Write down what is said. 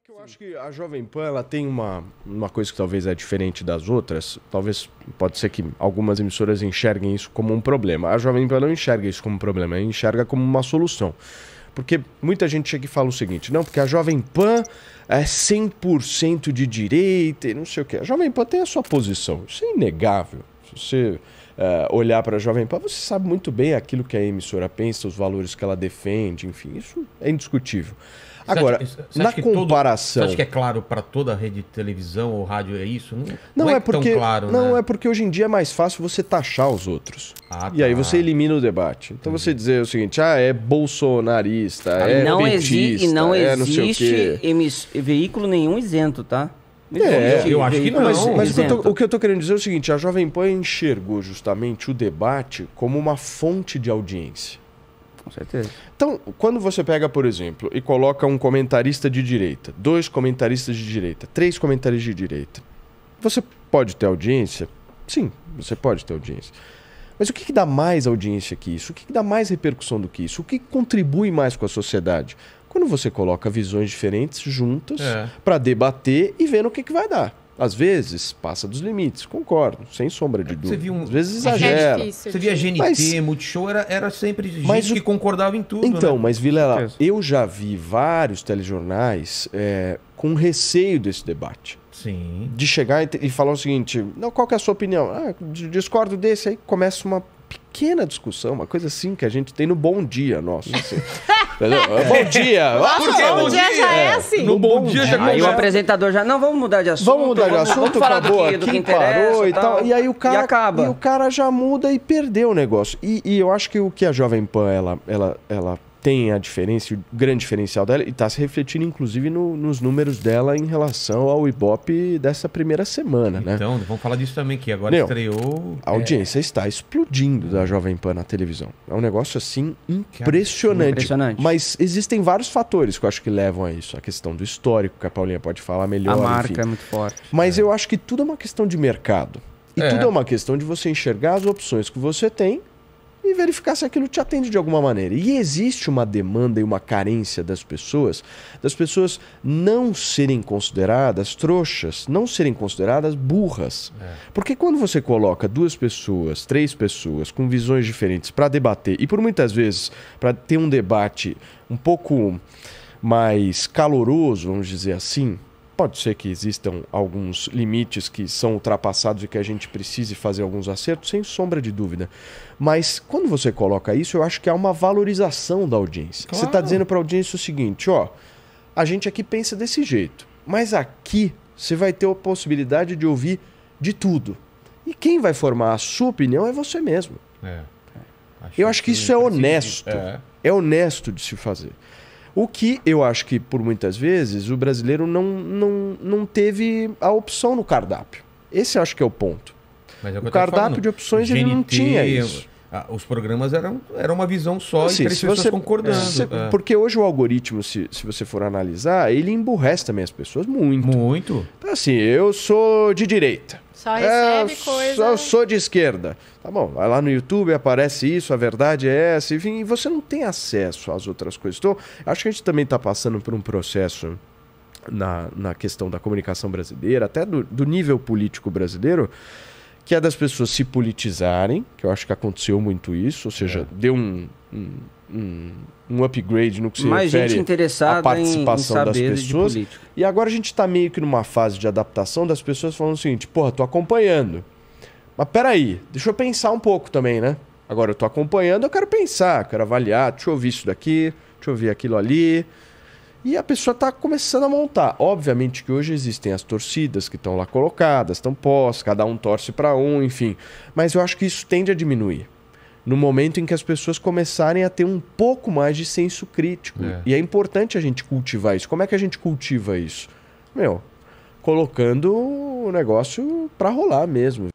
Eu acho que a Jovem Pan ela tem uma coisa que talvez é diferente das outras. Talvez pode ser que algumas emissoras enxerguem isso como um problema. A Jovem Pan não enxerga isso como um problema, ela enxerga como uma solução. Porque muita gente chega e fala o seguinte, não, porque a Jovem Pan é 100% de direita e não sei o quê. A Jovem Pan tem a sua posição, isso é inegável. Se você olhar para a Jovem Pan, você sabe muito bem aquilo que a emissora pensa, os valores que ela defende, enfim, isso é indiscutível. Agora, na comparação... Você acha que é claro para toda a rede de televisão ou rádio é isso? Não é tão claro, não né? é porque hoje em dia é mais fácil você taxar os outros. E aí você elimina o debate. Então você dizer o seguinte, é bolsonarista, é petista, e não é não sei o quê. existe veículo nenhum isento, tá? Eu acho que não. Mas o que eu tô querendo dizer é o seguinte, a Jovem Pan enxergou justamente o debate como uma fonte de audiência. Com certeza. Então, quando você pega, por exemplo, e coloca um comentarista de direita, 2 comentaristas de direita, 3 comentaristas de direita, você pode ter audiência? Sim, você pode ter audiência. Mas o que dá mais audiência que isso? O que dá mais repercussão do que isso? O que contribui mais com a sociedade? Quando você coloca visões diferentes juntas para debater e ver no que vai dar. Às vezes, passa dos limites, concordo, sem sombra de dúvida. Às vezes exagera. Você via GNT, Multishow, era sempre gente que concordava em tudo. Então, né? mas Vilela, eu já vi vários telejornais com receio desse debate. Sim. De chegar e falar o seguinte, não, qual que é a sua opinião? Discordo desse, aí começa uma pequena discussão, uma coisa assim que a gente tem no Bom Dia nosso. Assim. Bom dia! Bom dia já é assim. No Bom Dia já Aí o apresentador já, não, vamos mudar de assunto. Vamos mudar de assunto, vamos falar acabou, do que aqui interessa, parou e tal. E aí o cara, acaba. E o cara já muda e perdeu o negócio. E eu acho que o que a Jovem Pan, ela tem a diferença, o grande diferencial dela, e está se refletindo inclusive nos números dela em relação ao Ibope dessa primeira semana, né? Então, vamos falar disso também, que agora estreou... A audiência está explodindo da Jovem Pan na televisão. É um negócio, assim, impressionante. Mas existem vários fatores que eu acho que levam a isso. A questão do histórico, que a Paulinha pode falar melhor. A marca enfim. é muito forte. Mas eu acho que tudo é uma questão de mercado. E tudo é uma questão de você enxergar as opções que você tem e verificar se aquilo te atende de alguma maneira. E existe uma demanda e uma carência das pessoas não serem consideradas trouxas, não serem consideradas burras. Porque quando você coloca 2 pessoas, 3 pessoas com visões diferentes para debater, e por muitas vezes para ter um debate um pouco mais caloroso, vamos dizer assim, pode ser que existam alguns limites que são ultrapassados e que a gente precise fazer alguns acertos, sem sombra de dúvida. Mas quando você coloca isso, eu acho que há uma valorização da audiência. Claro. Você está dizendo para a audiência o seguinte, a gente aqui pensa desse jeito, mas aqui você vai ter a possibilidade de ouvir de tudo. E quem vai formar a sua opinião é você mesmo. Eu acho que isso é honesto. É honesto de se fazer. O que eu acho que, por muitas vezes, o brasileiro não teve a opção no cardápio. Esse eu acho que é o ponto. Mas é o o cardápio de opções GNT, ele não tinha isso. Os programas eram uma visão só e 3 pessoas concordando. Porque hoje o algoritmo, se você for analisar, ele emburrece também as pessoas muito. Muito. Então, assim, eu sou de direita. Só recebe coisa... Eu sou de esquerda. Tá bom, vai lá no YouTube, aparece isso, a verdade é essa, enfim, e você não tem acesso às outras coisas. Então, acho que a gente também está passando por um processo na questão da comunicação brasileira, até do nível político brasileiro, que é das pessoas se politizarem, que eu acho que aconteceu muito isso, ou seja, deu um upgrade no que se refere à participação das pessoas. E agora a gente está meio que numa fase de adaptação das pessoas falando o seguinte, tô acompanhando. Mas peraí, deixa eu pensar um pouco também, né? Agora eu tô acompanhando, eu quero pensar, quero avaliar, deixa eu ouvir isso daqui, deixa eu ouvir aquilo ali. E a pessoa está começando a montar. Obviamente que hoje existem as torcidas que estão lá colocadas, estão postas, cada um torce para um, enfim. Mas eu acho que isso tende a diminuir. No momento em que as pessoas começarem a ter um pouco mais de senso crítico. E é importante a gente cultivar isso. Como é que a gente cultiva isso? Colocando o negócio para rolar mesmo.